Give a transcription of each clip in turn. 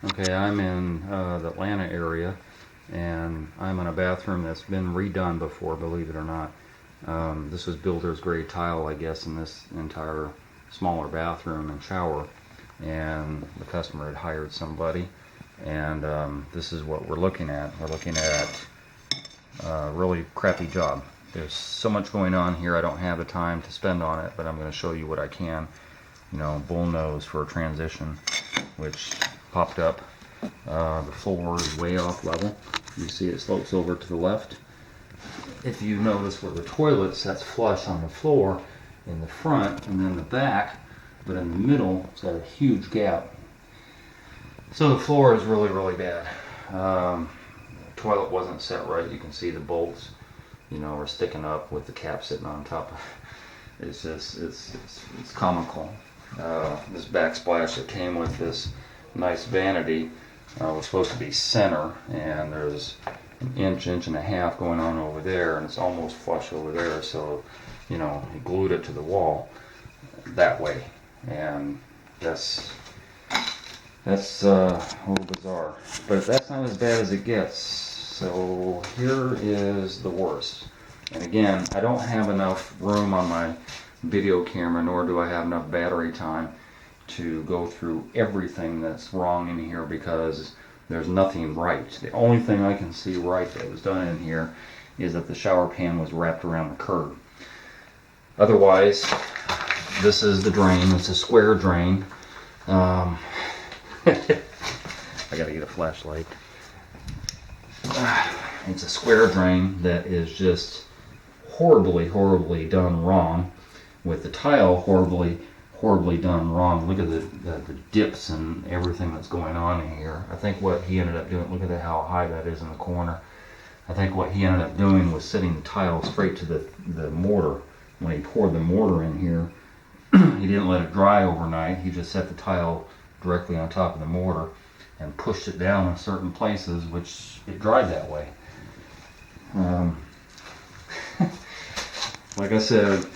Okay, I'm in the Atlanta area, and I'm in a bathroom that's been redone before, believe it or not. This was builder's grade tile, I guess, in this entire smaller bathroom and shower, and the customer had hired somebody, and this is what we're looking at. We're looking at a really crappy job. There's so much going on here, I don't have the time to spend on it, but I'm going to show you what I can. You know, bull nose for a transition, which popped up. The floor is way off level. You see it slopes over to the left. If you notice where the toilet sets flush on the floor in the front and then the back, but in the middle it's got a huge gap. So the floor is really bad. The toilet wasn't set right. You can see the bolts, you know, are sticking up with the cap sitting on top. It's just it's comical. This backsplash that came with this nice vanity was supposed to be center, and there's an inch and a half going on over there, and it's almost flush over there. So, you know, he glued it to the wall that way, and that's a little bizarre. But that's not as bad as it gets. So here is the worst. And again, I don't have enough room on my video camera, nor do I have enough battery time to go through everything that's wrong in here, because there's nothing right. The only thing I can see right that was done in here is that the shower pan was wrapped around the curb. Otherwise, this is the drain. It's a square drain. I gotta get a flashlight. It's a square drain that is just horribly done wrong, with the tile horribly done wrong. Look at the dips and everything that's going on in here. I think what he ended up doing, look at how high that is in the corner. I think what he ended up doing was setting the tile straight to the mortar. When he poured the mortar in here, he didn't let it dry overnight. He just set the tile directly on top of the mortar and pushed it down in certain places, which it dried that way. Like I said,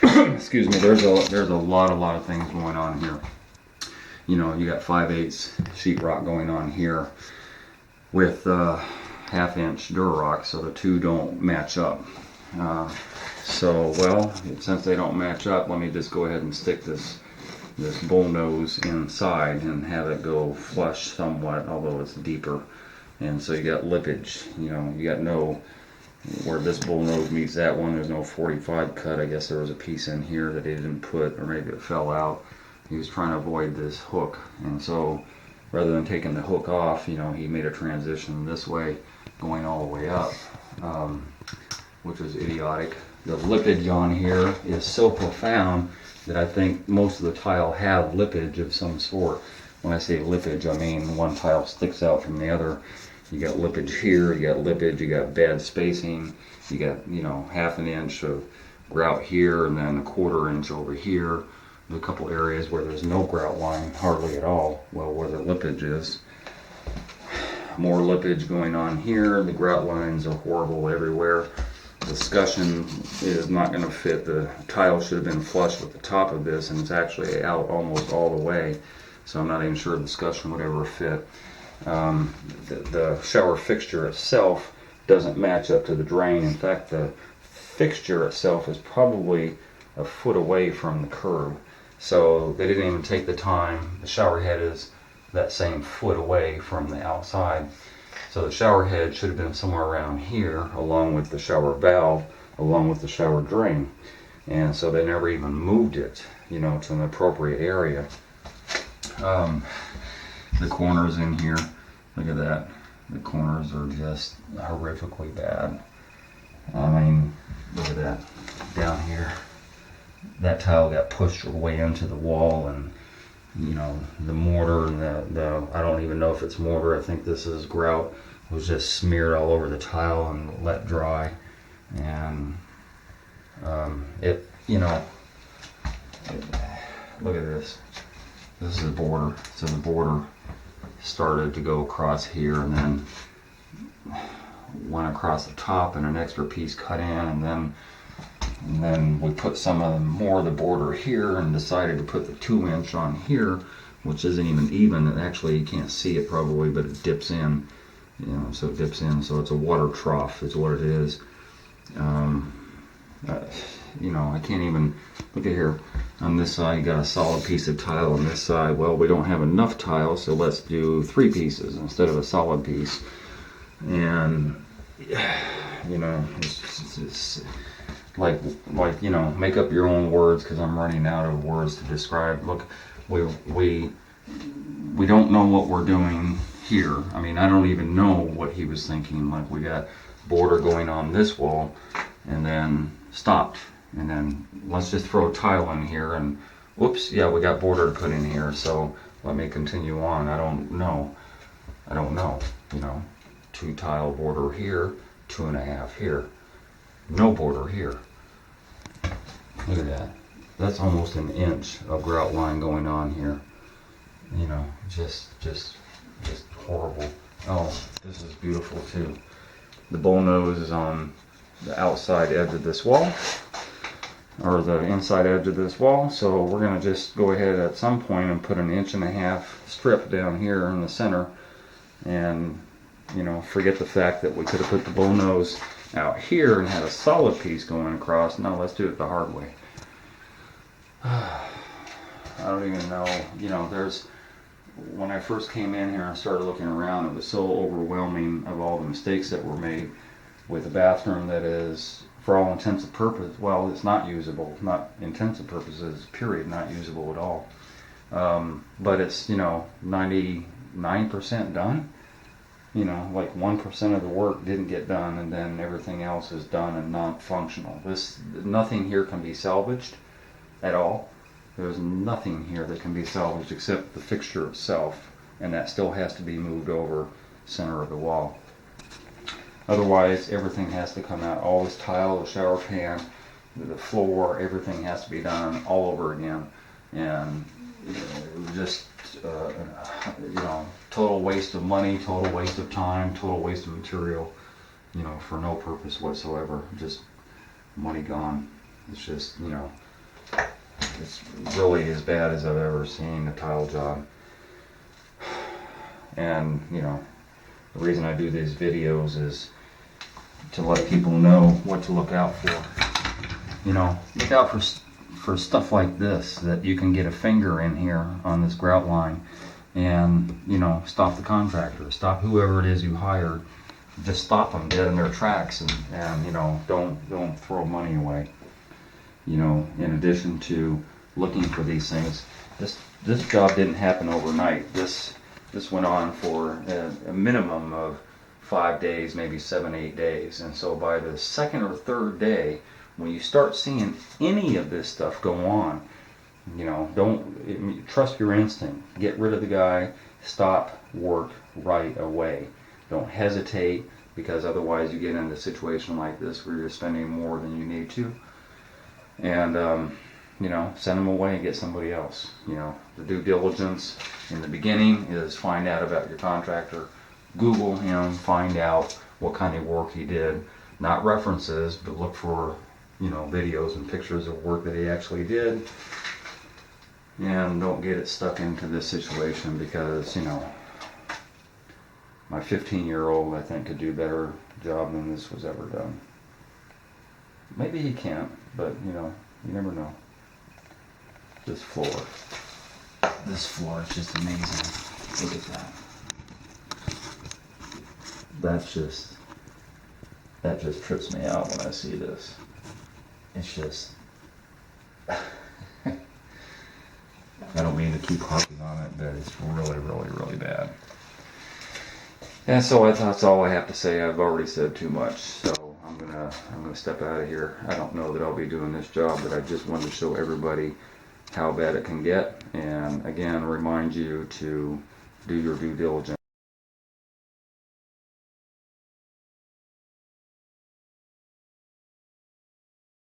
excuse me, there's a lot of things going on here. You know, you got 5/8 sheetrock going on here with 1/2 inch Durarock, so the two don't match up. So, well, since they don't match up, let me just go ahead and stick this bull nose inside and have it go flush somewhat, although it's deeper. And so you got lippage, you know, you got no, where this bull nose meets that one, there's no 45 cut. I guess there was a piece in here that he didn't put, or maybe it fell out. He was trying to avoid this hook, and so rather than taking the hook off, you know, he made a transition this way, going all the way up, which was idiotic. The lippage on here is so profound that I think most of the tile have lippage of some sort. When I say lippage, I mean one tile sticks out from the other. You got lippage here, you got lippage, you got bad spacing, you got, you know, 1/2 inch of grout here, and then 1/4 inch over here. There's a couple areas where there's no grout line, hardly at all, well, where the lippage is. More lippage going on here, the grout lines are horrible everywhere. The escutcheon is not going to fit. The tile should have been flush with the top of this, and it's actually out almost all the way, so I'm not even sure the escutcheon would ever fit. The shower fixture itself doesn't match up to the drain. In fact, the fixture itself is probably a foot away from the curb, so they didn't even take the time. The shower head is that same foot away from the outside, so the shower head should have been somewhere around here, along with the shower valve, along with the shower drain, and so they never even moved it, you know, to an appropriate area. The corners in here, look at that. The corners are just horrifically bad. I mean, look at that down here. That tile got pushed way into the wall, and you know, the mortar and the I don't even know if it's mortar. I think this is grout. It was just smeared all over the tile and let dry, and it, you know, look at this. This is the border. So the border started to go across here, and then went across the top, and an extra piece cut in, and then we put some of more of the border here, and decided to put the 2 inch on here, which isn't even. It actually, you can't see it probably, but it dips in. You know, so it dips in. So it's a water trough is what it is. You know, I can't even, look at here. On this side, you got a solid piece of tile. On this side, well, we don't have enough tile, so let's do 3 pieces instead of a solid piece. And, you know, it's like, you know, make up your own words, because I'm running out of words to describe. Look, we don't know what we're doing here. I mean, I don't even know what he was thinking. Like, we got border going on this wall, and then stopped, and then let's just throw tile in here, and whoops, yeah, we got border to put in here, so let me continue on. I don't know, you know, 2 tile border here, 2.5 here, no border here. Look at that. That's almost an inch of grout line going on here. You know, just horrible. Oh, this is beautiful too. The bull nose is on the outside edge of this wall, or the inside edge of this wall, so we're going to just go ahead at some point and put an 1.5 inch strip down here in the center, and, you know, forget the fact that we could have put the bull nose out here and had a solid piece going across. No, let's do it the hard way. I don't even know, you know, when I first came in here and started looking around, it was so overwhelming of all the mistakes that were made with a bathroom that is, for all intents and purposes, well, it's not usable, not intensive purposes, period, not usable at all. But it's, you know, 99% done. You know, like 1% of the work didn't get done, and then everything else is done and not functional. Nothing here can be salvaged at all. There's nothing here that can be salvaged except the fixture itself, and that still has to be moved over center of the wall. Otherwise, everything has to come out. All this tile, the shower pan, the floor, everything has to be done all over again. And just, you know, total waste of money, total waste of time, total waste of material, you know, for no purpose whatsoever. Just money gone. It's just, you know, it's really as bad as I've ever seen a tile job. And, you know, the reason I do these videos is to let people know what to look out for. You know, look out for stuff like this, that you can get a finger in here on this grout line and, you know, stop the contractor, stop whoever it is you hired, just stop them dead in their tracks, and you know, don't throw money away. You know, in addition to looking for these things, this job didn't happen overnight. This went on for a minimum of 5 days, maybe 7, 8 days. And so by the 2nd or 3rd day, when you start seeing any of this stuff go on, you know, don't trust your instinct. Get rid of the guy. Stop work right away. Don't hesitate, because otherwise you get into a situation like this where you're spending more than you need to. And, you know, send them away and get somebody else. You know, the due diligence in the beginning is find out about your contractor. Google him, find out what kind of work he did. Not references, but look for, you know, videos and pictures of work that he actually did. And don't get it stuck into this situation, because, you know, my 15-year-old, I think, could do a better job than this was ever done. Maybe he can't, but, you know, you never know. This floor is just amazing. Look at that. That just trips me out when I see this. It's just, I don't mean to keep harping on it, but it's really, really, really bad. And so that's all I have to say. I've already said too much, so I'm gonna step out of here. I don't know that I'll be doing this job, but I just wanted to show everybody how bad it can get, and again, remind you to do your due diligence.